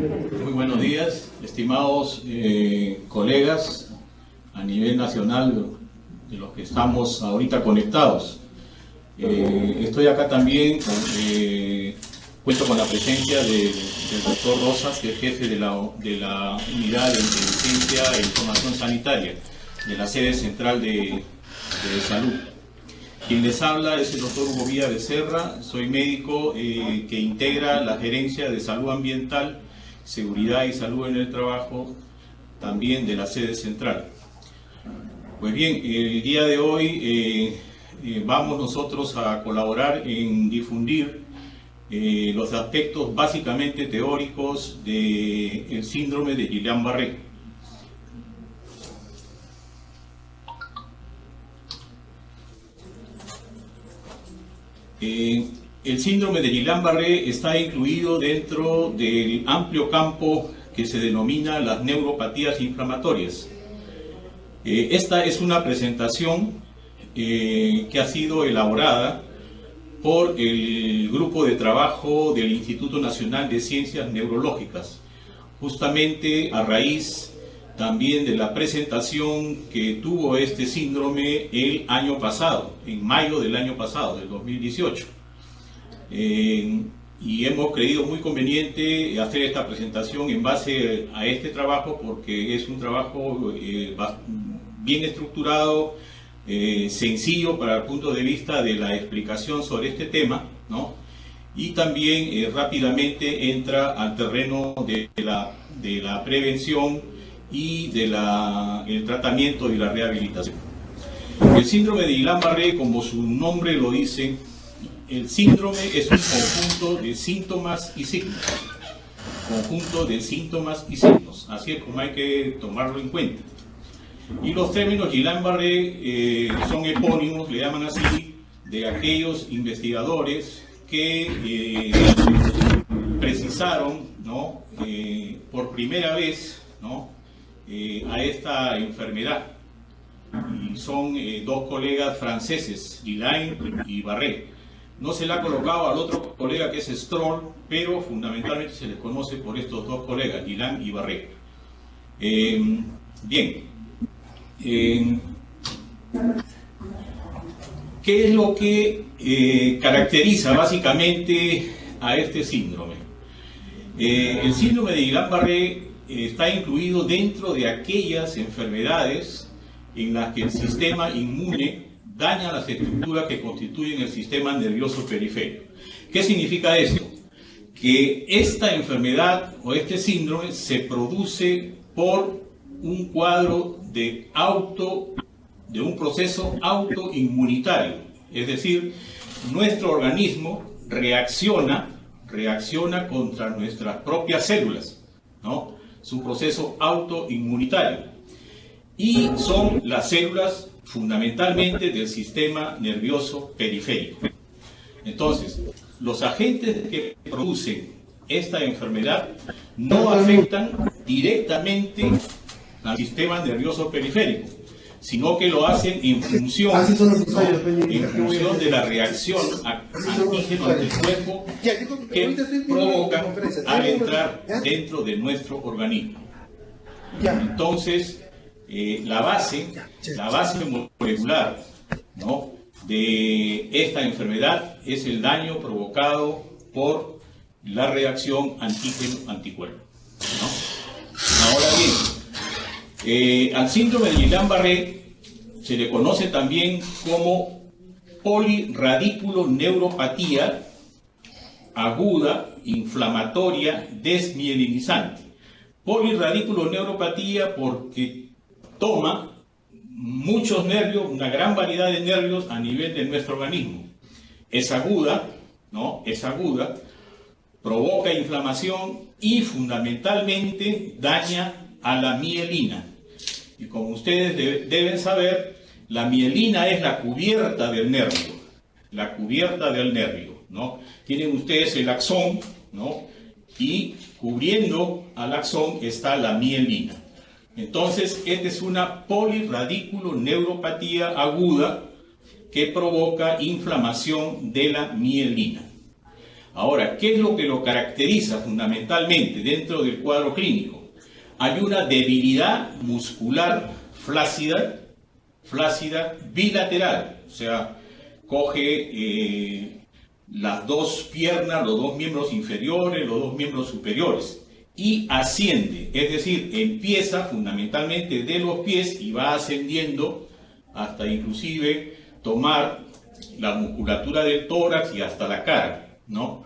Muy buenos días, estimados colegas a nivel nacional de los que estamos ahorita conectados. Estoy acá también, cuento con la presencia del doctor Rosas, que es jefe de la Unidad de Inteligencia e Información Sanitaria de la sede central de Salud. Quien les habla es el doctor Hugo Villa Becerra, soy médico que integra la Gerencia de Salud Ambiental, Seguridad y Salud en el Trabajo, también de la sede central. Pues bien, el día de hoy vamos nosotros a colaborar en difundir los aspectos básicamente teóricos del síndrome de Guillain-Barré. El síndrome de Guillain-Barré está incluido dentro del amplio campo que se denomina las neuropatías inflamatorias. Esta es una presentación que ha sido elaborada por el grupo de trabajo del Instituto Nacional de Ciencias Neurológicas, justamente a raíz también de la presentación que tuvo este síndrome el año pasado, en mayo del año pasado, del 2018. Y hemos creído muy conveniente hacer esta presentación en base a este trabajo porque es un trabajo bien estructurado, sencillo para el punto de vista de la explicación sobre este tema, ¿no? Y también rápidamente entra al terreno de la prevención y del tratamiento y la rehabilitación. El síndrome de Guillain-Barré, como su nombre lo dice, el síndrome es un conjunto de síntomas y signos. Conjunto de síntomas y signos, así es como hay que tomarlo en cuenta. Y los términos Guillain-Barré son epónimos, le llaman así, de aquellos investigadores que precisaron, ¿no? Por primera vez, ¿no? A esta enfermedad. Y son dos colegas franceses, Guillain y Barré. No se le ha colocado al otro colega que es Stroll, pero fundamentalmente se les conoce por estos dos colegas, Guillain y Barré. Bien. ¿Qué es lo que caracteriza básicamente a este síndrome? El síndrome de Guillain-Barré está incluido dentro de aquellas enfermedades en las que el sistema inmune daña las estructuras que constituyen el sistema nervioso periférico. ¿Qué significa esto? Que esta enfermedad o este síndrome se produce por un cuadro de un proceso autoinmunitario, es decir, nuestro organismo reacciona contra nuestras propias células, ¿no? Su proceso autoinmunitario. Y son las células fundamentalmente del sistema nervioso periférico. Entonces, los agentes que producen esta enfermedad no afectan directamente al sistema nervioso periférico, sino que lo hacen en función, de la reacción antígeno del cuerpo que provocan al entrar dentro de nuestro organismo. Entonces, la base molecular, ¿no?, de esta enfermedad es el daño provocado por la reacción antígeno-anticuerpo, ¿no? Ahora bien, al síndrome de Guillain-Barré se le conoce también como polirradiculoneuropatía aguda, inflamatoria, desmielinizante. Polirradiculoneuropatía porque toma muchos nervios, una gran variedad de nervios a nivel de nuestro organismo. Es aguda, ¿no? Es aguda, provoca inflamación y fundamentalmente daña a la mielina. Y como ustedes deben saber, la mielina es la cubierta del nervio. La cubierta del nervio, ¿no? Tienen ustedes el axón, ¿no? Y cubriendo al axón está la mielina. Entonces, esta es una polirradiculoneuropatía aguda que provoca inflamación de la mielina. Ahora, ¿qué es lo que lo caracteriza fundamentalmente dentro del cuadro clínico? Hay una debilidad muscular flácida bilateral, o sea, coge las dos piernas, los dos miembros inferiores, los dos miembros superiores, y asciende, es decir, empieza fundamentalmente de los pies y va ascendiendo hasta inclusive tomar la musculatura del tórax y hasta la cara, ¿no?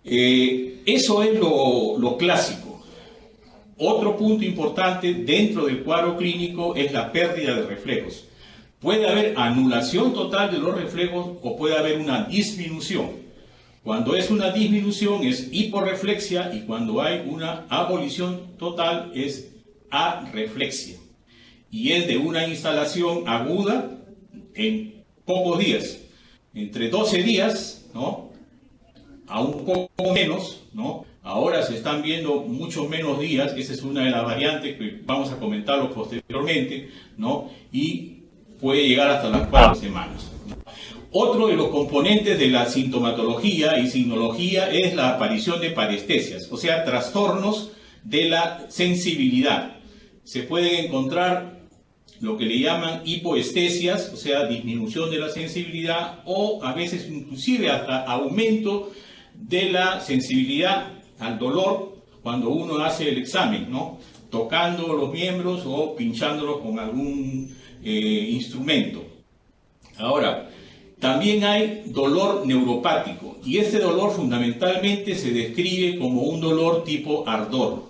Eso es lo clásico. Otro punto importante dentro del cuadro clínico es la pérdida de reflejos. Puede haber anulación total de los reflejos o puede haber una disminución. Cuando es una disminución es hiporreflexia y cuando hay una abolición total es arreflexia. Y es de una instalación aguda en pocos días, entre 12 días, ¿no?, a un poco menos, ¿no? Ahora se están viendo muchos menos días, esa es una de las variantes que vamos a comentarlo posteriormente, ¿no? Y puede llegar hasta las 4 semanas. Otro de los componentes de la sintomatología y signología es la aparición de parestesias, o sea, trastornos de la sensibilidad. Se pueden encontrar lo que le llaman hipoestesias, o sea, disminución de la sensibilidad, o a veces inclusive hasta aumento de la sensibilidad al dolor cuando uno hace el examen, ¿no?, tocando los miembros o pinchándolos con algún instrumento. Ahora, también hay dolor neuropático y este dolor fundamentalmente se describe como un dolor tipo ardor,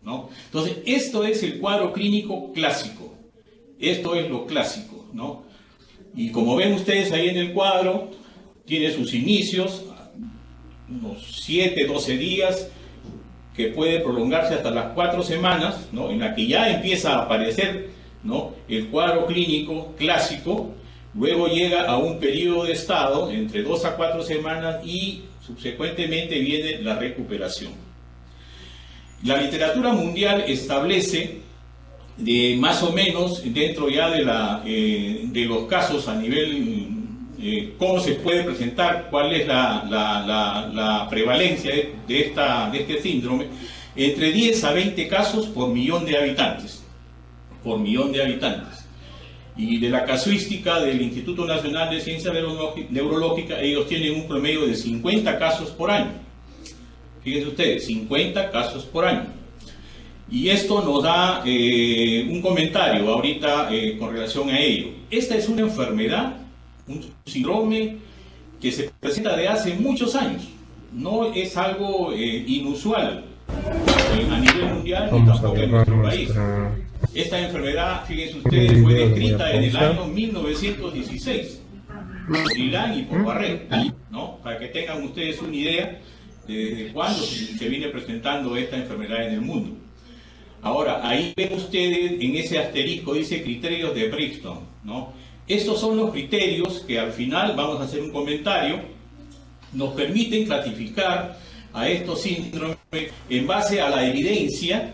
¿no? Entonces, esto es el cuadro clínico clásico, esto es lo clásico, ¿no? Y como ven ustedes ahí en el cuadro, tiene sus inicios, unos 7, 12 días, que puede prolongarse hasta las 4 semanas, ¿no?, en la que ya empieza a aparecer, ¿no?, el cuadro clínico clásico. Luego llega a un periodo de estado entre 2 a 4 semanas y subsecuentemente viene la recuperación. La literatura mundial establece más o menos dentro ya de los casos a nivel cómo se puede presentar, cuál es la prevalencia de este síndrome, entre 10 a 20 casos por millón de habitantes. Y de la casuística del Instituto Nacional de Ciencia Neurológica, ellos tienen un promedio de 50 casos por año. Fíjense ustedes, 50 casos por año. Y esto nos da un comentario ahorita con relación a ello. Esta es una enfermedad, un síndrome que se presenta de hace muchos años. No es algo inusual a nivel mundial ni tampoco en nuestro país. Esta enfermedad, fíjense ustedes, fue descrita en el año 1916 por Ilan y por Barré, ¿no?, para que tengan ustedes una idea de desde cuándo se viene presentando esta enfermedad en el mundo. Ahora, ahí ven ustedes en ese asterisco, dice criterios de Brixton, ¿no? Estos son los criterios que al final, vamos a hacer un comentario, nos permiten clasificar a estos síndromes en base a la evidencia,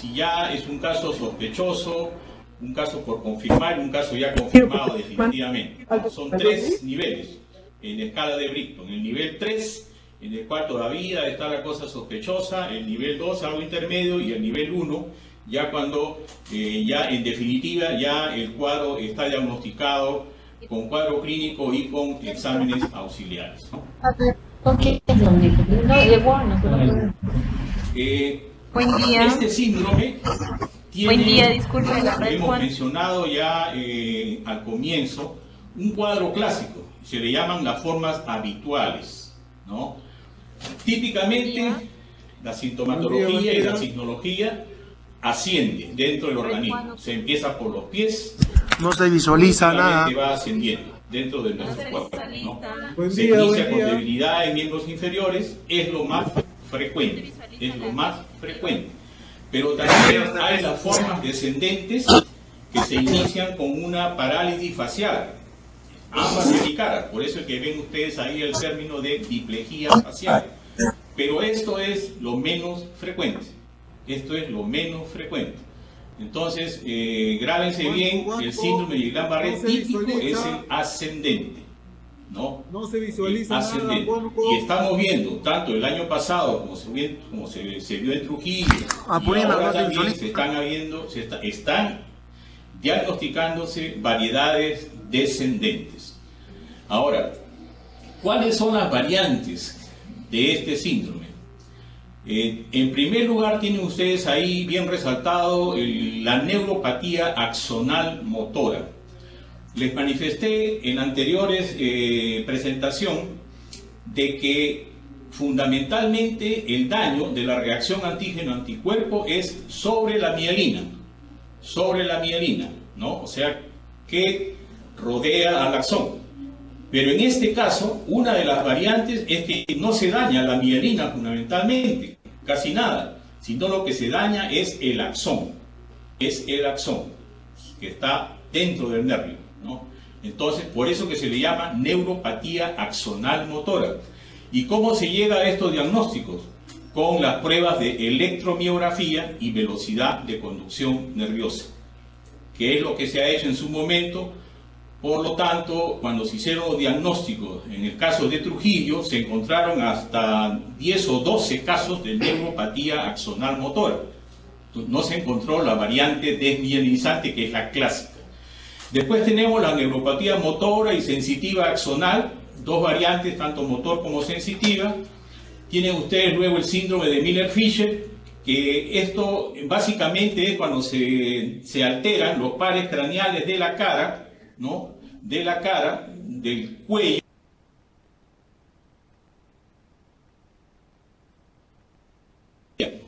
si ya es un caso sospechoso, un caso por confirmar, un caso ya confirmado definitivamente. Son 3 niveles en la escala de Brixton. El nivel 3, en el cual todavía está la cosa sospechosa, el nivel 2, algo intermedio, y el nivel 1, ya cuando ya en definitiva ya el cuadro está diagnosticado con cuadro clínico y con exámenes auxiliares. Buen día. Este síndrome tiene, buen día, disculpe, hemos mencionado ya al comienzo, un cuadro clásico, se le llaman las formas habituales, ¿no? Típicamente la sintomatología y la signología asciende dentro del organismo, se empieza por los pies, no se visualiza nada, va ascendiendo dentro de nuestro cuerpo, ¿no? Se inicia con debilidad en miembros inferiores, es lo más frecuente, pero también hay las formas descendentes que se inician con una parálisis facial, ambas indicadas, por eso es que ven ustedes ahí el término de diplejía facial, pero esto es lo menos frecuente, Entonces, grábense bien, el síndrome de Guillain-Barré típico es el ascendente, ¿no? No se visualiza nada, ascendente. Y estamos viendo, tanto el año pasado como se vio en Trujillo, y ahora también están diagnosticándose variedades descendentes. Ahora, ¿cuáles son las variantes de este síndrome? En primer lugar, tienen ustedes ahí bien resaltado la neuropatía axonal motora. Les manifesté en anteriores presentación de que fundamentalmente el daño de la reacción antígeno-anticuerpo es sobre la mielina, ¿no? O sea, que rodea al axón. Pero en este caso, una de las variantes es que no se daña la mielina fundamentalmente, casi nada, sino lo que se daña es el axón, que está dentro del nervio, ¿no? Entonces, por eso que se le llama neuropatía axonal motora. ¿Y cómo se llega a estos diagnósticos? Con las pruebas de electromiografía y velocidad de conducción nerviosa, que es lo que se ha hecho en su momento. Por lo tanto, cuando se hicieron los diagnósticos, en el caso de Trujillo, se encontraron hasta 10 o 12 casos de neuropatía axonal motora. No se encontró la variante desmielinizante, que es la clásica. Después tenemos la neuropatía motora y sensitiva axonal, dos variantes, tanto motor como sensitiva. Tienen ustedes luego el síndrome de Miller-Fisher, que esto básicamente es cuando se alteran los pares craneales de la cara, ¿no? De la cara, del cuello,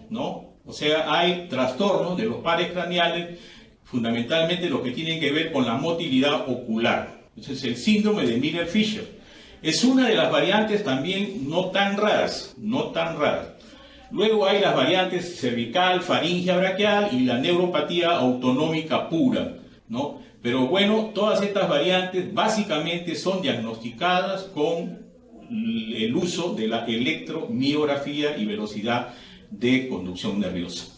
¿no? O sea, hay trastornos de los pares craneales, fundamentalmente los que tienen que ver con la motilidad ocular. Entonces, el síndrome de Miller-Fisher es una de las variantes también no tan raras. Luego hay las variantes cervical, faringea, braquial y la neuropatía autonómica pura, ¿no? Pero bueno, todas estas variantes básicamente son diagnosticadas con el uso de la electromiografía y velocidad de conducción nerviosa.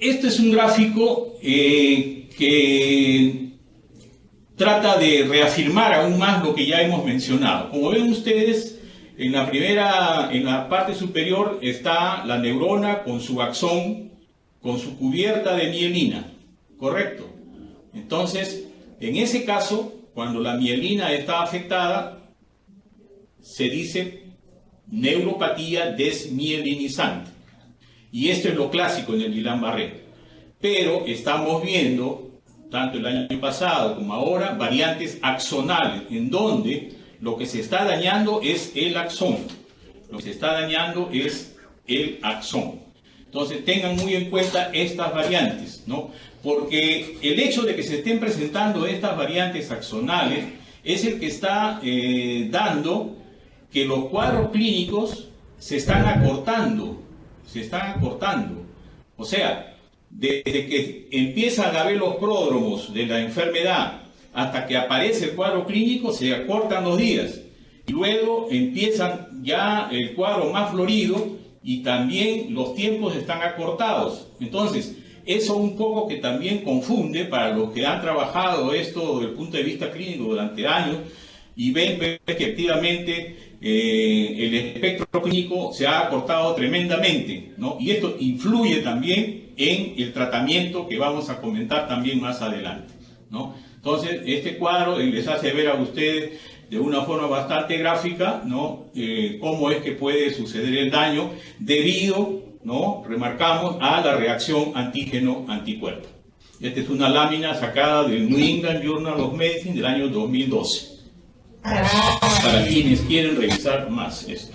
Este es un gráfico que trata de reafirmar aún más lo que ya hemos mencionado. Como ven ustedes, en la parte superior está la neurona con su axón, con su cubierta de mielina, ¿correcto? Entonces, en ese caso, cuando la mielina está afectada, se dice neuropatía desmielinizante. Y esto es lo clásico en el Guillain-Barré. Pero estamos viendo, tanto el año pasado como ahora, variantes axonales, en donde lo que se está dañando es el axón. Entonces tengan muy en cuenta estas variantes, ¿no? Porque el hecho de que se estén presentando estas variantes axonales es el que está dando que los cuadros clínicos se están acortando. O sea, desde que empiezan a ver los pródromos de la enfermedad hasta que aparece el cuadro clínico, se acortan los días. Y luego empiezan ya el cuadro más florido y también los tiempos están acortados. Entonces, eso un poco que también confunde para los que han trabajado esto desde el punto de vista clínico durante años y ven que efectivamente el espectro clínico se ha acortado tremendamente, ¿no? Y esto influye también en el tratamiento que vamos a comentar también más adelante, ¿no? Entonces, este cuadro les hace ver a ustedes de una forma bastante gráfica, ¿no? Cómo es que puede suceder el daño debido, ¿no? Remarcamos, a la reacción antígeno-anticuerpo. Esta es una lámina sacada del New England Journal of Medicine del año 2012. Para quienes quieren revisar más esto.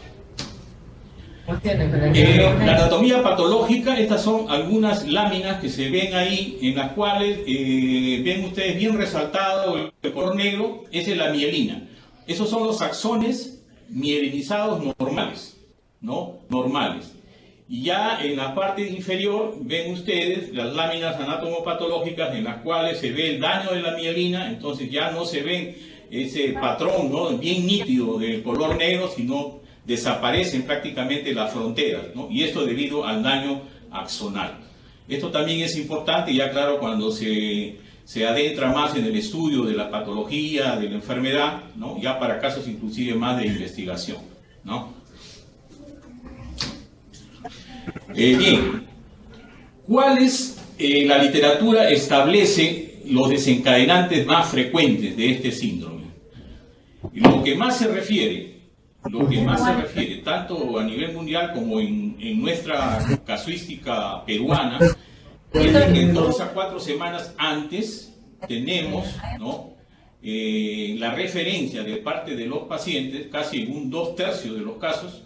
La anatomía patológica, estas son algunas láminas que se ven ahí, en las cuales ven ustedes bien resaltado el color negro, esa es la mielina. Esos son los axones mielinizados normales, ¿no? Normales. Y ya en la parte inferior ven ustedes las láminas anatomopatológicas en las cuales se ve el daño de la mielina, entonces ya no se ven ese patrón, ¿no? Bien nítido del color negro, sino desaparecen prácticamente las fronteras, ¿no? Y esto debido al daño axonal. Esto también es importante, ya claro, cuando se se adentra más en el estudio de la patología, de la enfermedad, ¿no? Ya para casos inclusive más de investigación, ¿no? Bien, ¿cuáles la literatura establece los desencadenantes más frecuentes de este síndrome? Y lo que más se refiere, tanto a nivel mundial como en nuestra casuística peruana, es de que 2 a 4 semanas antes tenemos, ¿no?, la referencia de parte de los pacientes, casi en un 2/3 de los casos,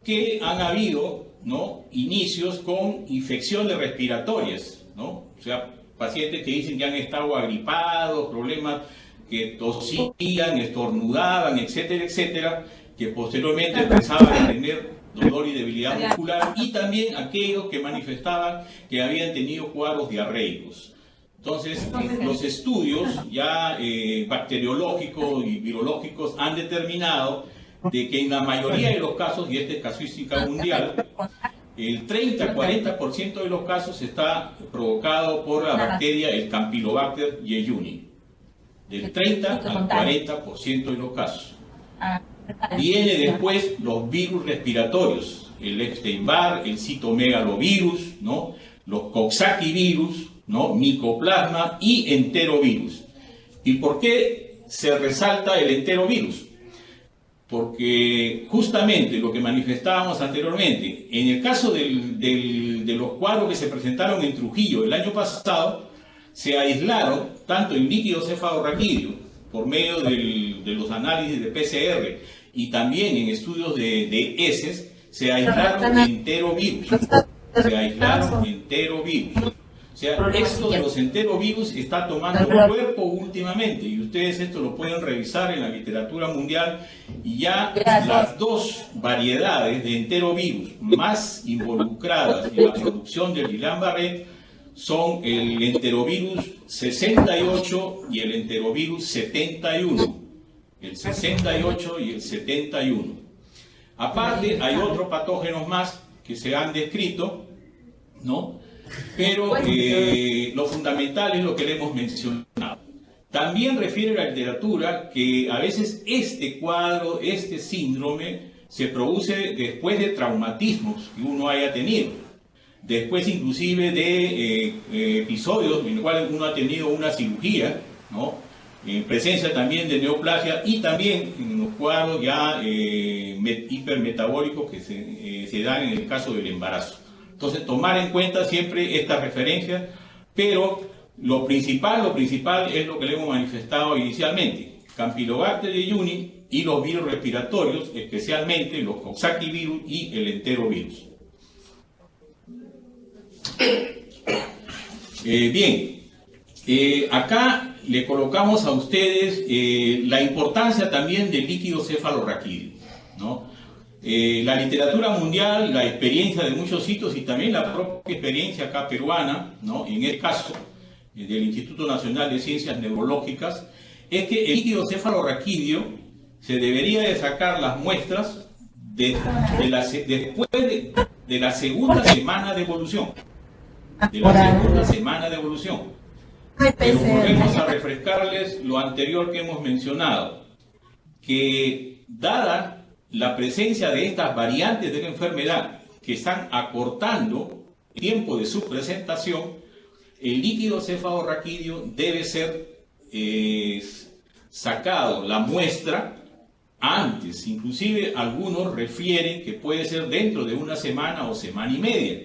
que han habido, ¿no?, inicios con infecciones respiratorias, ¿no? O sea, pacientes que dicen que han estado agripados, problemas que tosían, estornudaban, etcétera, etcétera, que posteriormente empezaban a tener dolor y debilidad muscular, y también aquellos que manifestaban que habían tenido cuadros diarreicos. Entonces, los estudios ya bacteriológicos y virológicos han determinado de que en la mayoría de los casos, y esta es casuística mundial, el 30-40% de los casos está provocado por la bacteria, el Campylobacter jejuni. Del 30 al 40% de los casos. Viene después los virus respiratorios, el Epstein-Barr, el citomegalovirus, ¿no?, los Coxsackie virus, ¿no?, Mycoplasma y enterovirus. ¿Y por qué se resalta el enterovirus? Porque justamente lo que manifestábamos anteriormente, en el caso de los cuadros que se presentaron en Trujillo el año pasado, se aislaron tanto en líquido cefalorraquídeo por medio de los análisis de PCR y también en estudios de heces, se aislaron enterovirus. O sea, esto de los enterovirus está tomando cuerpo últimamente, y ustedes esto lo pueden revisar en la literatura mundial, y ya las 2 variedades de enterovirus más involucradas en la producción del Guillain-Barré son el enterovirus 68 y el enterovirus 71. El 68 y el 71. Aparte, hay otros patógenos más que se han descrito, ¿no? Pero lo fundamental es lo que le hemos mencionado. También refiere la literatura que a veces este cuadro, este síndrome, se produce después de traumatismos que uno haya tenido. Después inclusive de episodios en los cuales uno ha tenido una cirugía, ¿no?, en presencia también de neoplasia, y también en los cuadros ya hipermetabólicos que se dan en el caso del embarazo. Entonces, tomar en cuenta siempre estas referencias, pero lo principal es lo que le hemos manifestado inicialmente: Campylobacter jejuni y los virus respiratorios, especialmente los Coxsackie virus y el enterovirus. Bien, acá le colocamos a ustedes la importancia también del líquido cefalorraquídeo, ¿no? La literatura mundial, la experiencia de muchos sitios y también la propia experiencia acá peruana, ¿no?, en el caso del Instituto Nacional de Ciencias Neurológicas, es que el líquido cefalorraquídeo se debería de sacar las muestras después de la segunda semana de evolución. Pero volvemos a refrescarles lo anterior que hemos mencionado, que dada la presencia de estas variantes de la enfermedad que están acortando el tiempo de su presentación, el líquido cefalorraquídeo debe ser sacado, la muestra, antes. Inclusive algunos refieren que puede ser dentro de una semana o semana y media,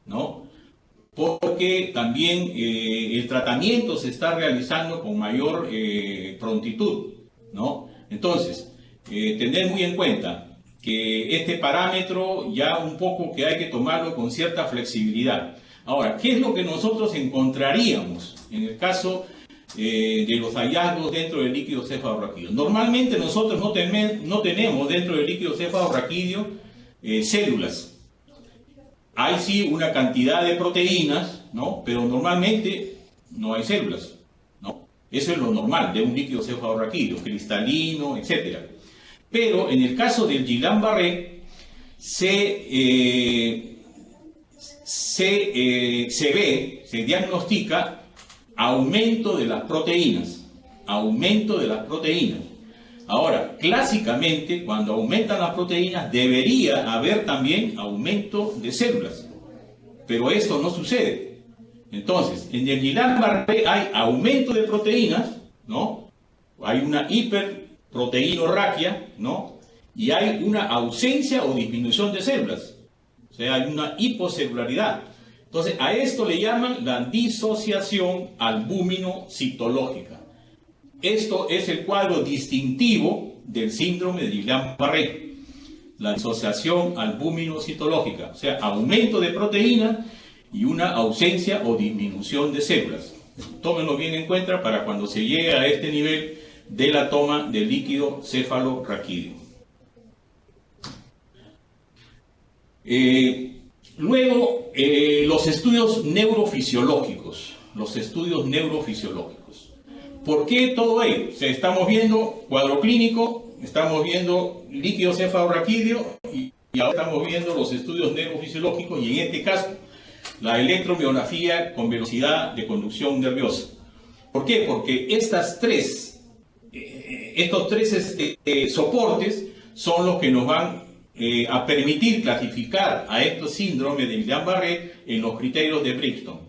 ¿no? Porque también el tratamiento se está realizando con mayor prontitud, ¿no? Entonces, tener muy en cuenta que este parámetro ya un poco que hay que tomarlo con cierta flexibilidad. Ahora, ¿qué es lo que nosotros encontraríamos en el caso de los hallazgos dentro del líquido cefalorraquídeo? Normalmente nosotros no tenemos dentro del líquido cefalorraquídeo células. Hay sí una cantidad de proteínas, ¿no?, pero normalmente no hay células, ¿no? Eso es lo normal de un líquido cefalorraquídeo, cristalino, etc. Pero en el caso del Guillain-Barré se diagnostica aumento de las proteínas. Aumento de las proteínas. Ahora, clásicamente, cuando aumentan las proteínas, debería haber también aumento de células. Pero esto no sucede. Entonces, en el Guillain-Barré hay aumento de proteínas, ¿no? Hay una hiperproteinorraquia, ¿no? Y hay una ausencia o disminución de células. O sea, hay una hipocelularidad. Entonces, a esto le llaman la disociación albúmino-citológica. Esto es el cuadro distintivo del síndrome de Guillain-Barré. La disociación albúmino-citológica. O sea, aumento de proteínas y una ausencia o disminución de células. Tómenlo bien en cuenta para cuando se llegue a este nivel de la toma del líquido cefalorraquídeo. Luego, los estudios neurofisiológicos. Los estudios neurofisiológicos. ¿Por qué todo ello? O sea, estamos viendo cuadro clínico, estamos viendo líquido cefalorraquídeo y ahora estamos viendo los estudios neurofisiológicos y en este caso la electromiografía con velocidad de conducción nerviosa. ¿Por qué? Porque estos tres soportes son los que nos van a permitir clasificar a estos síndromes de Guillain-Barré en los criterios de Brixton,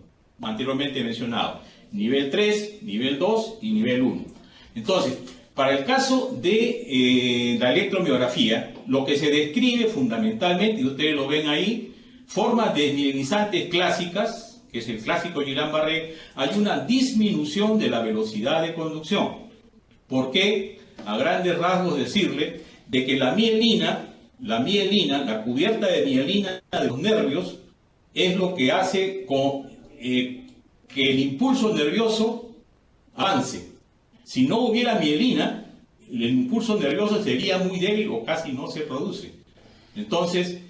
anteriormente mencionado. Nivel 3, nivel 2 y nivel 1. Entonces, para el caso de la electromiografía, lo que se describe fundamentalmente, y ustedes lo ven ahí, formas desmineralizantes clásicas, que es el clásico Guillain-Barré, hay una disminución de la velocidad de conducción. ¿Por qué? A grandes rasgos decirle de que la mielina, la cubierta de mielina de los nervios, es lo que hace que el impulso nervioso avance. Si no hubiera mielina, el impulso nervioso sería muy débil o casi no se produce. Entonces,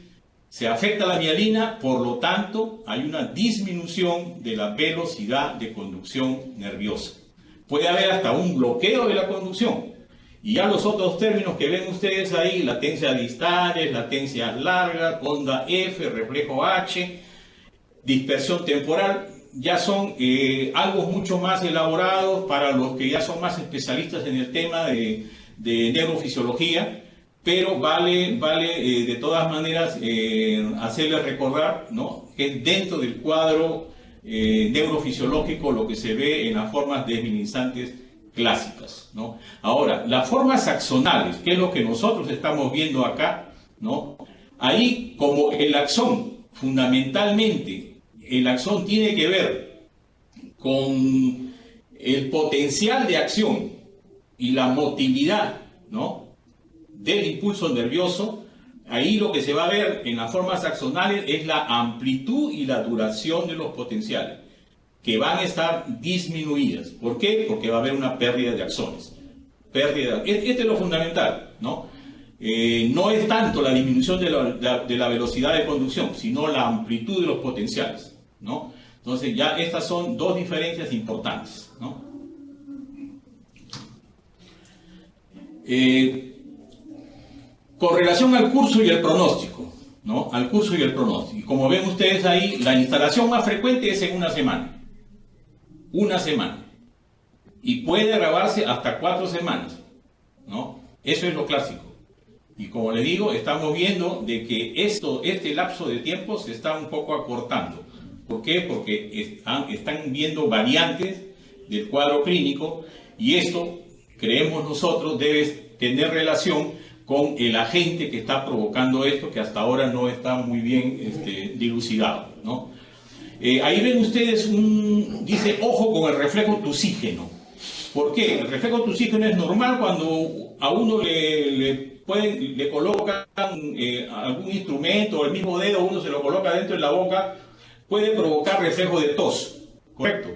se afecta la mielina, por lo tanto, hay una disminución de la velocidad de conducción nerviosa. Puede haber hasta un bloqueo de la conducción. Y ya los otros términos que ven ustedes ahí, latencias distales, latencias largas, onda F, reflejo H, dispersión temporal, ya son algo mucho más elaborados para los que ya son más especialistas en el tema de neurofisiología, pero vale de todas maneras hacerles recordar, ¿no?, que dentro del cuadro neurofisiológico lo que se ve en las formas desmineralizantes clásicas, ¿no? Ahora, las formas axonales, que es lo que nosotros estamos viendo acá, ¿no? Ahí, como el axón, fundamentalmente, el axón tiene que ver con el potencial de acción y la motilidad, ¿no?, del impulso nervioso. Ahí lo que se va a ver en las formas axonales es la amplitud y la duración de los potenciales, que van a estar disminuidas. ¿Por qué? Porque va a haber una pérdida de axones. Este es lo fundamental, ¿no? No es tanto la disminución de la velocidad de conducción, sino la amplitud de los potenciales, ¿no? Entonces ya estas son dos diferencias importantes, ¿no? Con relación al curso y el pronóstico, ¿no? Al curso y el pronóstico. Y como ven ustedes ahí, la instalación más frecuente es en una semana. Una semana. Y puede agravarse hasta 4 semanas, ¿no? Eso es lo clásico. Y como les digo, estamos viendo de que este lapso de tiempo se está un poco acortando. ¿Por qué? Porque están viendo variantes del cuadro clínico y esto, creemos nosotros, debe tener relación con el agente que está provocando esto, que hasta ahora no está muy bien dilucidado, ¿no? Ahí ven ustedes dice, ojo con el reflejo tusígeno. ¿Por qué? El reflejo tusígeno es normal cuando a uno le colocan algún instrumento o el mismo dedo, uno se lo coloca dentro de la boca, puede provocar reflejo de tos, ¿correcto?,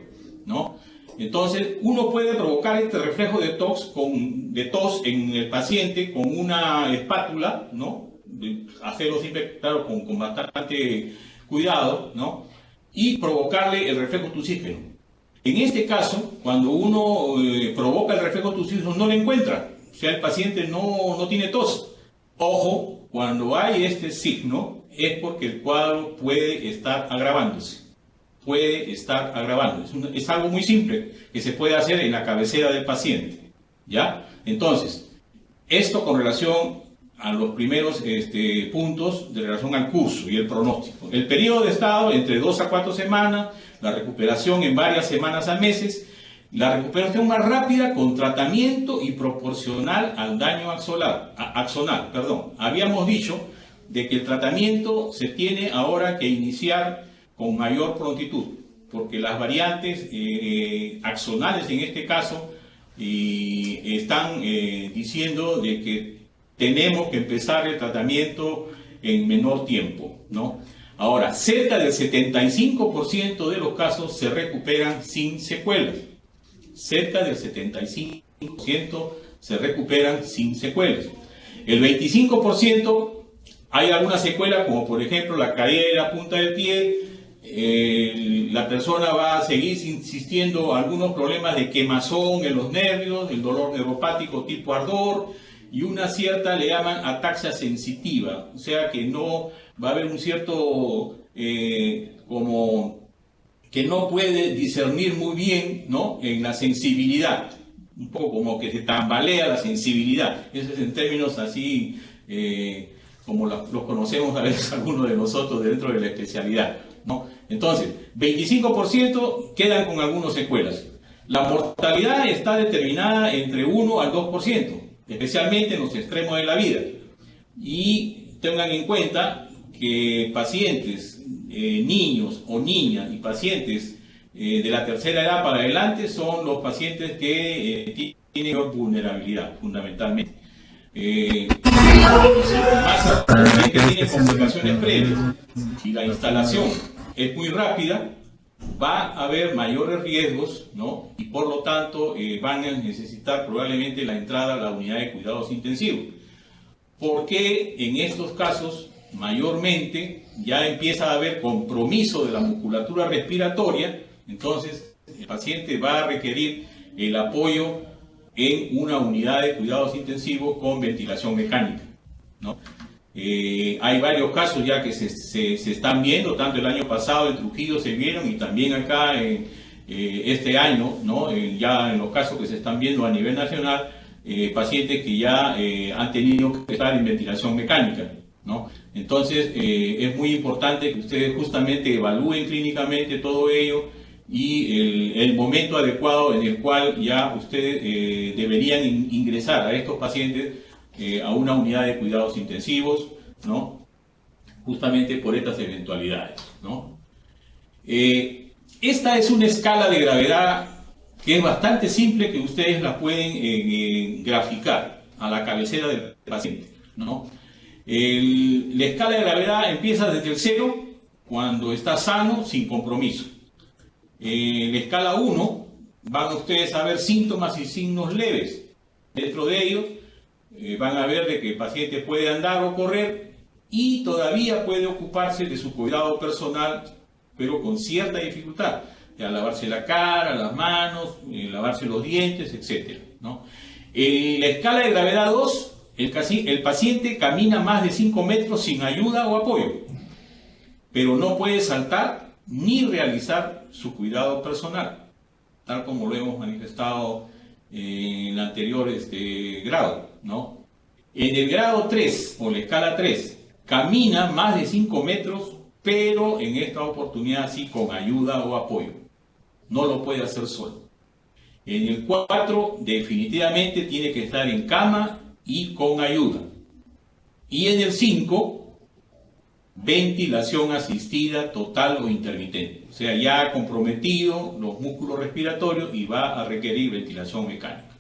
¿no? Entonces, uno puede provocar este reflejo de tos en el paciente con una espátula, ¿no? Hacerlo siempre, claro, con bastante cuidado, ¿no? Y provocarle el reflejo tusígeno. En este caso, cuando uno provoca el reflejo tusígeno, no lo encuentra. O sea, el paciente no tiene tos. Ojo, cuando hay este signo, es porque el cuadro puede estar agravándose. puede estar agravando. Es algo muy simple que se puede hacer en la cabecera del paciente, ¿ya? Entonces, esto con relación a los primeros puntos de relación al curso y el pronóstico. El periodo de estado entre 2 a 4 semanas, la recuperación en varias semanas a meses, la recuperación más rápida con tratamiento y proporcional al daño axonal. Habíamos dicho de que el tratamiento se tiene ahora que iniciar con mayor prontitud, porque las variantes axonales en este caso están diciendo de que tenemos que empezar el tratamiento en menor tiempo, ¿no? Ahora, cerca del 75% de los casos se recuperan sin secuelas. Cerca del 75% se recuperan sin secuelas. El 25% hay alguna secuela, como por ejemplo la caída de la punta del pie. La persona va a seguir insistiendo algunos problemas de quemazón en los nervios, el dolor neuropático tipo ardor y una cierta, le llaman ataxia sensitiva, o sea que no va a haber un cierto como que no puede discernir muy bien, ¿no?, en la sensibilidad, un poco como que se tambalea la sensibilidad. Eso es en términos así como los conocemos a veces algunos de nosotros dentro de la especialidad, ¿no? Entonces, 25% quedan con algunas secuelas. La mortalidad está determinada entre 1 al 2%, especialmente en los extremos de la vida. Y tengan en cuenta que pacientes, niños o niñas y pacientes de la tercera edad para adelante son los pacientes que tienen vulnerabilidad, fundamentalmente. Más que tienen complicaciones previas y la instalación es muy rápida, va a haber mayores riesgos, ¿no? Y por lo tanto van a necesitar probablemente la entrada a la unidad de cuidados intensivos. Porque en estos casos mayormente ya empieza a haber compromiso de la musculatura respiratoria, entonces el paciente va a requerir el apoyo en una unidad de cuidados intensivos con ventilación mecánica, ¿no? Hay varios casos ya que se están viendo, tanto el año pasado en Trujillo se vieron y también acá este año, ¿no? Ya en los casos que se están viendo a nivel nacional, pacientes que ya han tenido que estar en ventilación mecánica, ¿no? Entonces es muy importante que ustedes justamente evalúen clínicamente todo ello y el momento adecuado en el cual ya ustedes deberían ingresar a estos pacientes a una unidad de cuidados intensivos, ¿no? Justamente por estas eventualidades, ¿no? Esta es una escala de gravedad que es bastante simple, que ustedes la pueden graficar a la cabecera del paciente, ¿no? La escala de gravedad empieza desde el 0, cuando está sano, sin compromiso. La escala 1, van ustedes a ver síntomas y signos leves. Dentro de ellos van a ver de que el paciente puede andar o correr y todavía puede ocuparse de su cuidado personal, pero con cierta dificultad, ya lavarse la cara, las manos, lavarse los dientes, etc., ¿no? En la escala de gravedad 2, el paciente camina más de 5 metros sin ayuda o apoyo, pero no puede saltar ni realizar su cuidado personal, tal como lo hemos manifestado en el anterior grado, ¿no? En el grado 3 o la escala 3, camina más de 5 metros, pero en esta oportunidad sí con ayuda o apoyo. No lo puede hacer solo. En el 4, definitivamente tiene que estar en cama y con ayuda. Y en el 5, ventilación asistida total o intermitente. O sea, ya ha comprometido los músculos respiratorios y va a requerir ventilación mecánica.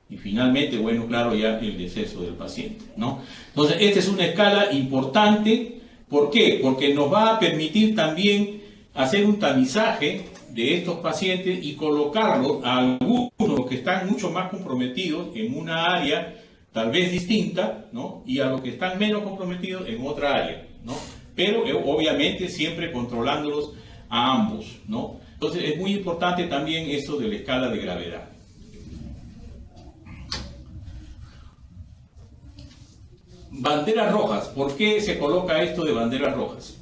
Y finalmente, bueno, claro, ya el deceso del paciente, ¿no? Entonces, esta es una escala importante. ¿Por qué? Porque nos va a permitir también hacer un tamizaje de estos pacientes y colocarlos a algunos que están mucho más comprometidos en una área tal vez distinta, ¿no? Y a los que están menos comprometidos en otra área, ¿no? Pero obviamente siempre controlándolos a ambos, ¿no? Entonces es muy importante también esto de la escala de gravedad. Banderas rojas. ¿Por qué se coloca esto de banderas rojas?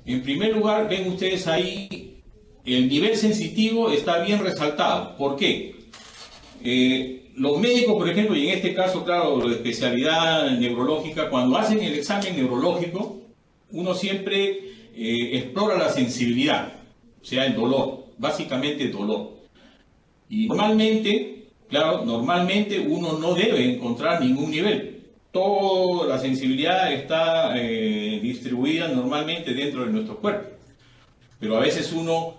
En primer lugar, ven ustedes ahí, el nivel sensitivo está bien resaltado. ¿Por qué? Los médicos, por ejemplo, y en este caso, claro, de especialidad neurológica, cuando hacen el examen neurológico, uno siempre explora la sensibilidad, o sea, el dolor, básicamente el dolor. Y normalmente, claro, normalmente uno no debe encontrar ningún nivel. Toda la sensibilidad está distribuida normalmente dentro de nuestro cuerpo. Pero a veces uno,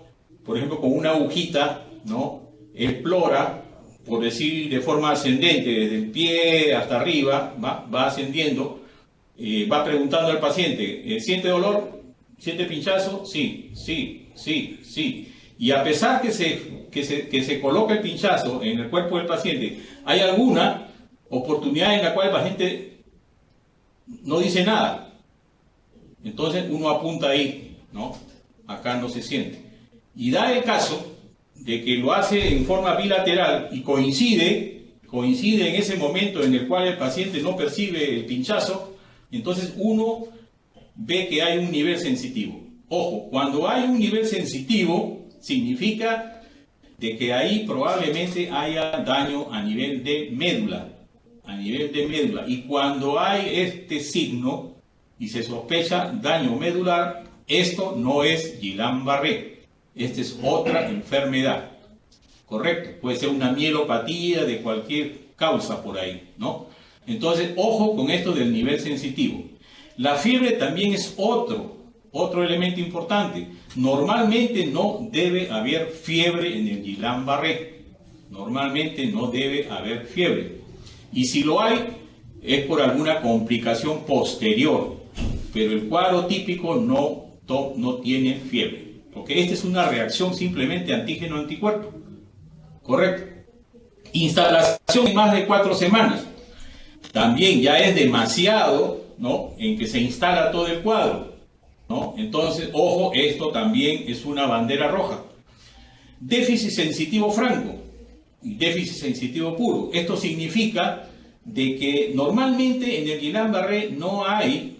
por ejemplo, con una agujita, ¿no?, explora, por decir de forma ascendente, desde el pie hasta arriba, va ascendiendo, va preguntando al paciente, ¿siente dolor? ¿Siente pinchazo? Sí, sí, sí, sí. Y a pesar que se coloca el pinchazo en el cuerpo del paciente, hay alguna oportunidad en la cual el paciente no dice nada. Entonces uno apunta ahí, ¿no? Acá no se siente. Y da el caso de que lo hace en forma bilateral y coincide en ese momento en el cual el paciente no percibe el pinchazo, entonces uno ve que hay un nivel sensitivo. Ojo, cuando hay un nivel sensitivo, significa de que ahí probablemente haya daño a nivel de médula, y cuando hay este signo y se sospecha daño medular, esto no es Guillain-Barré. Esta es otra enfermedad, ¿correcto? Puede ser una mielopatía de cualquier causa por ahí, ¿no? Entonces, ojo con esto del nivel sensitivo. La fiebre también es otro elemento importante. Normalmente no debe haber fiebre en el Guillain-Barré. Normalmente no debe haber fiebre. Y si lo hay, es por alguna complicación posterior. Pero el cuadro típico no tiene fiebre. Porque esta es una reacción simplemente antígeno-anticuerpo. ¿Correcto? Instalación en más de 4 semanas. También ya es demasiado, ¿no?, en que se instala todo el cuadro, ¿no? Entonces, ojo, esto también es una bandera roja. Déficit sensitivo franco y déficit sensitivo puro. Esto significa de que normalmente en el Guillain-Barré no hay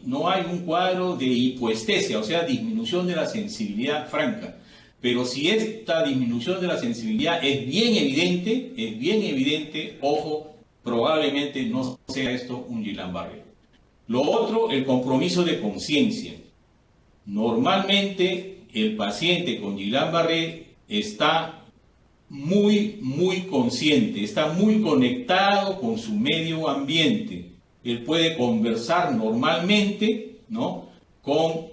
un cuadro de hipoestesia, o sea, disminución de la sensibilidad franca. Pero si esta disminución de la sensibilidad es bien evidente, ojo, probablemente no sea esto un Guillain-Barré. Lo otro, el compromiso de conciencia. Normalmente el paciente con Guillain-Barré está muy consciente, está muy conectado con su medio ambiente. Él puede conversar normalmente, ¿no?, con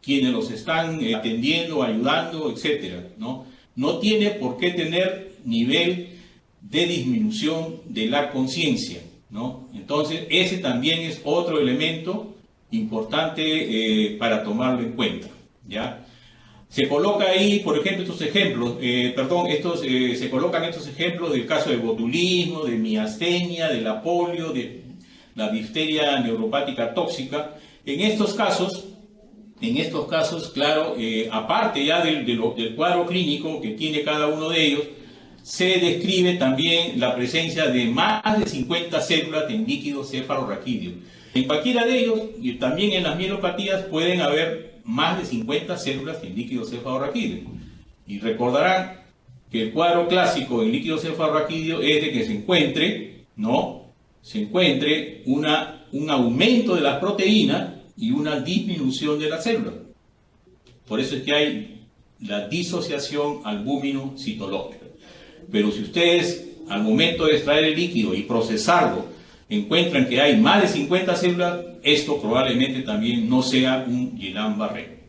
quienes los están atendiendo, ayudando, etcétera, ¿no? No tiene por qué tener nivel de disminución de la conciencia, ¿no? Entonces, ese también es otro elemento importante para tomarlo en cuenta, ¿ya? Se coloca ahí, por ejemplo, estos ejemplos, se colocan estos ejemplos del caso de botulismo, de miastenia, de la polio, de la difteria neuropática tóxica. En estos casos, claro, aparte ya del cuadro clínico que tiene cada uno de ellos, se describe también la presencia de más de 50 células en líquido cefalorraquídeo. En cualquiera de ellos, y también en las mielopatías, pueden haber más de 50 células en líquido cefalorraquídeo. Y recordarán que el cuadro clásico en líquido cefalorraquídeo es de que se encuentre un aumento de las proteínas y una disminución de las células. Por eso es que hay la disociación albúmino-citológica. Pero si ustedes, al momento de extraer el líquido y procesarlo, encuentran que hay más de 50 células, esto probablemente también no sea un Guillain-Barré.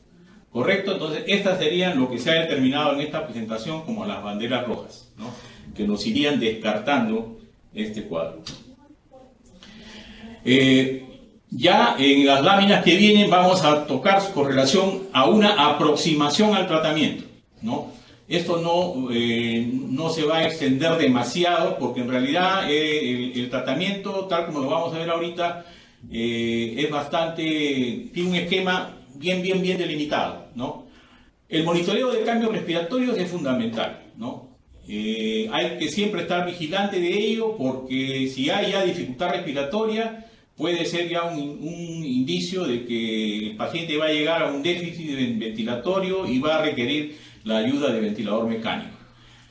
¿Correcto? Entonces, estas serían lo que se ha determinado en esta presentación como las banderas rojas, ¿no?, que nos irían descartando este cuadro. Ya en las láminas que vienen vamos a tocar con relación a una aproximación al tratamiento, ¿no? Esto no se va a extender demasiado porque en realidad el tratamiento, tal como lo vamos a ver ahorita, es tiene un esquema bien delimitado, ¿no? El monitoreo de cambios respiratorios es fundamental, ¿no? Hay que siempre estar vigilante de ello porque si hay ya dificultad respiratoria, puede ser ya un indicio de que el paciente va a llegar a un déficit ventilatorio y va a requerir la ayuda de ventilador mecánico.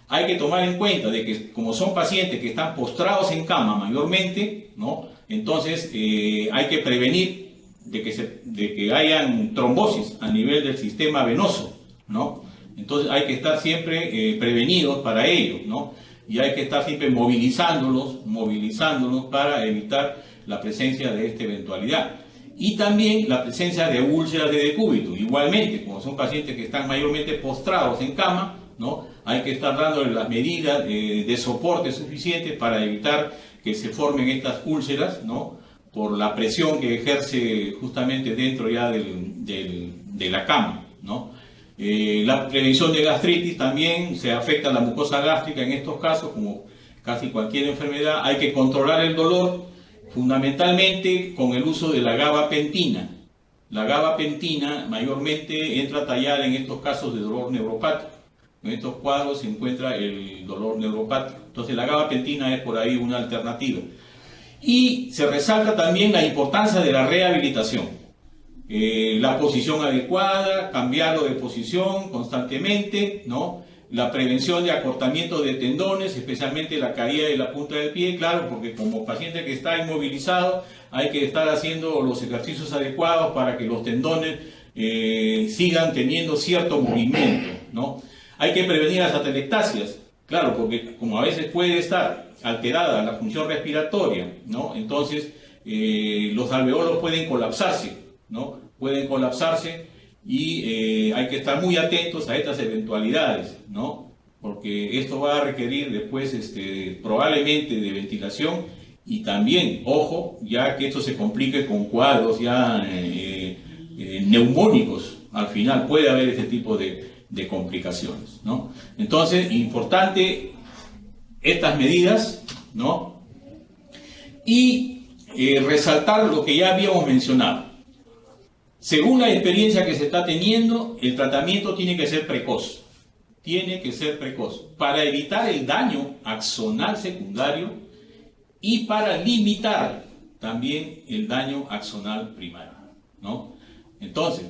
Hay que tomar en cuenta de que como son pacientes que están postrados en cama mayormente, ¿no? Entonces hay que prevenir de que hayan trombosis a nivel del sistema venoso, ¿no? Entonces hay que estar siempre prevenidos para ello, ¿no? Y hay que estar siempre movilizándolos para evitar la presencia de esta eventualidad. Y también la presencia de úlceras de decúbito. Igualmente, como son pacientes que están mayormente postrados en cama, ¿no? Hay que estar dándole las medidas de soporte suficientes para evitar que se formen estas úlceras, ¿no? Por la presión que ejerce justamente dentro ya de la cama, ¿no? La prevención de gastritis también se afecta a la mucosa gástrica en estos casos, como casi cualquier enfermedad. Hay que controlar el dolor, fundamentalmente con el uso de la gabapentina. La gabapentina mayormente entra a tallar en estos casos de dolor neuropático. En estos cuadros se encuentra el dolor neuropático. Entonces la gabapentina es por ahí una alternativa. Y se resalta también la importancia de la rehabilitación. La posición adecuada, cambiarlo de posición constantemente, ¿no? La prevención de acortamiento de tendones, especialmente la caída de la punta del pie, claro, porque como paciente que está inmovilizado hay que estar haciendo los ejercicios adecuados para que los tendones sigan teniendo cierto movimiento, ¿no? Hay que prevenir las atelectasias, claro, porque como a veces puede estar alterada la función respiratoria, ¿no? Entonces los alveolos pueden colapsarse, ¿no? Pueden colapsarse y hay que estar muy atentos a estas eventualidades, ¿no? Porque esto va a requerir después probablemente de ventilación y también, ojo, ya que esto se complique con cuadros ya neumónicos, al final puede haber este tipo de complicaciones, ¿no? Entonces, importante estas medidas, ¿no? Y resaltar lo que ya habíamos mencionado. Según la experiencia que se está teniendo, el tratamiento tiene que ser precoz. Tiene que ser precoz para evitar el daño axonal secundario y para limitar también el daño axonal primario, ¿no? Entonces,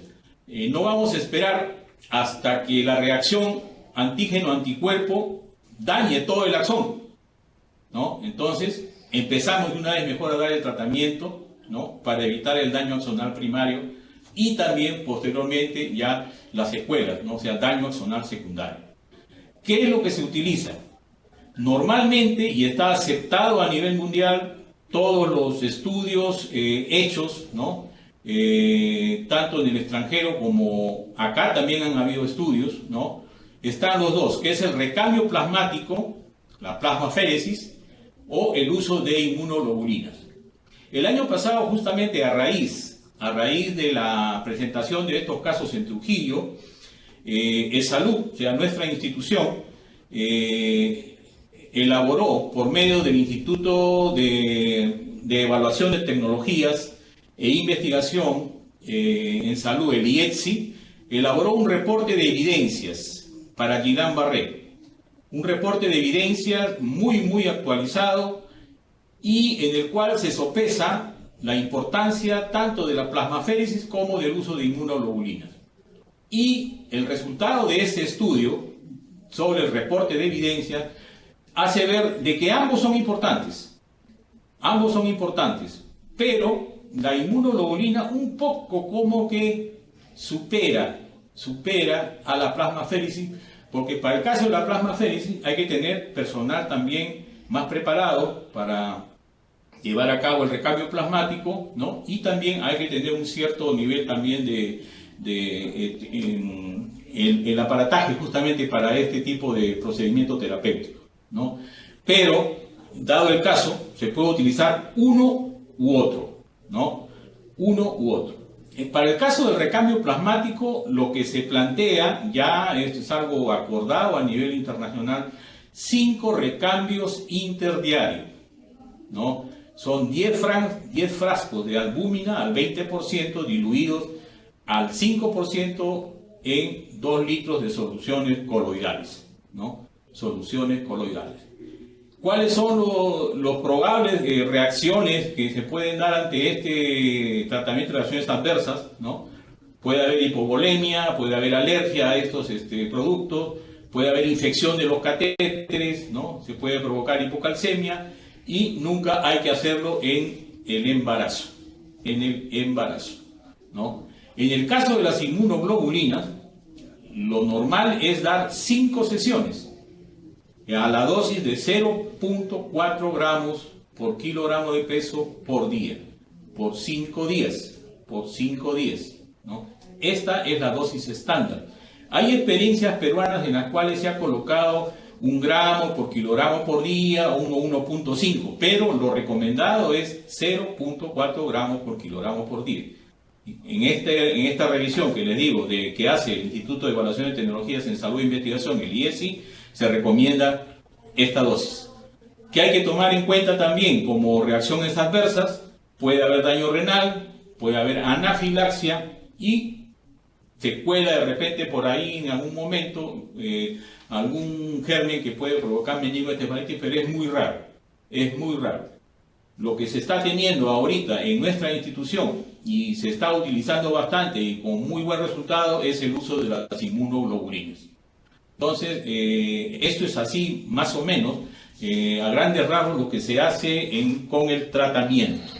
no vamos a esperar hasta que la reacción antígeno-anticuerpo dañe todo el axón, ¿no? Entonces, empezamos de una vez mejor a dar el tratamiento, ¿no? Para evitar el daño axonal primario y también posteriormente ya las secuelas, ¿no? O sea, daño axonal secundario. ¿Qué es lo que se utiliza? Normalmente, y está aceptado a nivel mundial, todos los estudios hechos, ¿no? Tanto en el extranjero como acá también han habido estudios, ¿no? Están los dos, que es el recambio plasmático, la plasmaféresis, o el uso de inmunoglobulinas. El año pasado, justamente a raíz de la presentación de estos casos en Trujillo, ESalud, o sea, nuestra institución, elaboró por medio del Instituto de Evaluación de Tecnologías e Investigación en Salud, el IETSI, elaboró un reporte de evidencias para Guillain-Barré. Un reporte de evidencias muy actualizado y en el cual se sopesa la importancia tanto de la plasmaféresis como del uso de inmunoglobulinas. Y el resultado de este estudio sobre el reporte de evidencias hace ver de que ambos son importantes, pero la inmunoglobulina un poco como que supera a la plasmaféresis, porque para el caso de la plasmaféresis hay que tener personal también más preparado para llevar a cabo el recambio plasmático, ¿no? Y también hay que tener un cierto nivel también el aparataje justamente para este tipo de procedimiento terapéutico, ¿no? Pero, dado el caso, se puede utilizar uno u otro, ¿no? Uno u otro. Para el caso del recambio plasmático, lo que se plantea, ya esto es algo acordado a nivel internacional, 5 recambios interdiarios, ¿no? Son 10 frascos de albúmina al 20% diluidos al 5% en 2 litros de soluciones coloidales, ¿no? Soluciones coloidales. ¿Cuáles son los probables reacciones que se pueden dar ante este tratamiento de reacciones adversas, ¿no? Puede haber hipovolemia, puede haber alergia a estos productos, puede haber infección de los catéteres, ¿no? Se puede provocar hipocalcemia y nunca hay que hacerlo en el embarazo, ¿no? En el caso de las inmunoglobulinas, lo normal es dar 5 sesiones a la dosis de 0.4 gramos por kilogramo de peso por día, por 5 días, ¿no? Esta es la dosis estándar. Hay experiencias peruanas en las cuales se ha colocado 1 gramo por kilogramo por día o 1.5, pero lo recomendado es 0.4 gramos por kilogramo por día. En esta revisión que les digo, que hace el Instituto de Evaluación de Tecnologías en Salud e Investigación, el IESI, se recomienda esta dosis. Que hay que tomar en cuenta también como reacciones adversas, puede haber daño renal, puede haber anafilaxia y secuela de repente por ahí en algún momento, algún germen que puede provocar meningoencefalitis, pero es muy raro. Lo que se está teniendo ahorita en nuestra institución y se está utilizando bastante y con muy buen resultado es el uso de las inmunoglobulinas. Entonces, esto es así más o menos, a grandes rasgos, lo que se hace con el tratamiento.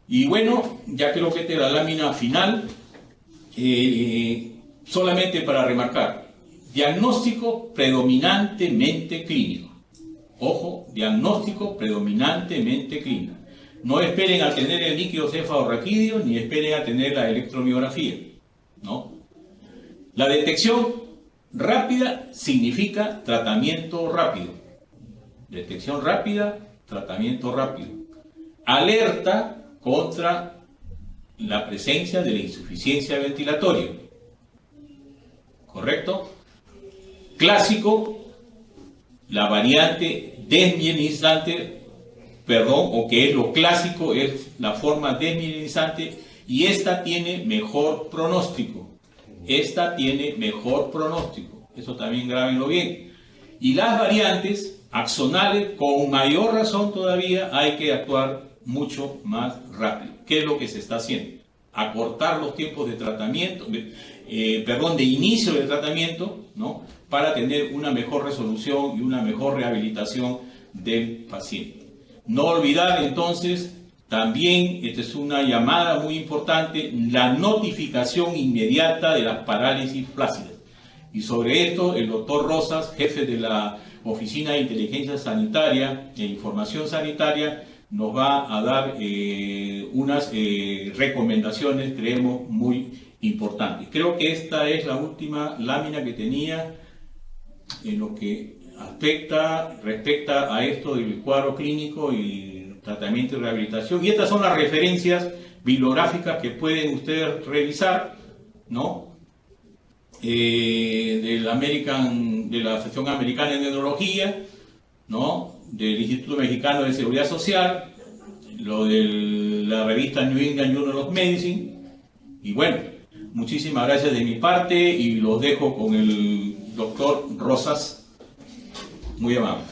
Y bueno, ya creo que esta es la lámina final, solamente para remarcar, diagnóstico predominantemente clínico. Ojo, diagnóstico predominantemente clínico. No esperen a tener el líquido cefalorraquídeo ni esperen a tener la electromiografía, ¿no? La detección rápida significa tratamiento rápido. Detección rápida, tratamiento rápido. Alerta contra la presencia de la insuficiencia ventilatoria. ¿Correcto? Clásico, la variante desmielinizante, o que es lo clásico, es la forma desmielinizante, y esta tiene mejor pronóstico. Eso también grábenlo bien. Y las variantes axonales, con mayor razón todavía, hay que actuar mucho más rápido. ¿Qué es lo que se está haciendo? Acortar los tiempos de tratamiento, de inicio del tratamiento, ¿no? Para tener una mejor resolución y una mejor rehabilitación del paciente. No olvidar entonces, también, esta es una llamada muy importante, la notificación inmediata de las parálisis flácidas. Y sobre esto, el doctor Rosas, jefe de la Oficina de Inteligencia Sanitaria e Información Sanitaria, nos va a dar unas recomendaciones, creemos, muy importantes. Creo que esta es la última lámina que tenía en lo que respecta a esto del cuadro clínico y tratamiento y rehabilitación. Y estas son las referencias bibliográficas que pueden ustedes revisar, ¿no? De la Asociación Americana de Neurología, ¿no? Del Instituto Mexicano de Seguridad Social, lo de la revista New England Journal of Medicine. Y bueno, muchísimas gracias de mi parte y los dejo con el doctor Rosas. Muy amable.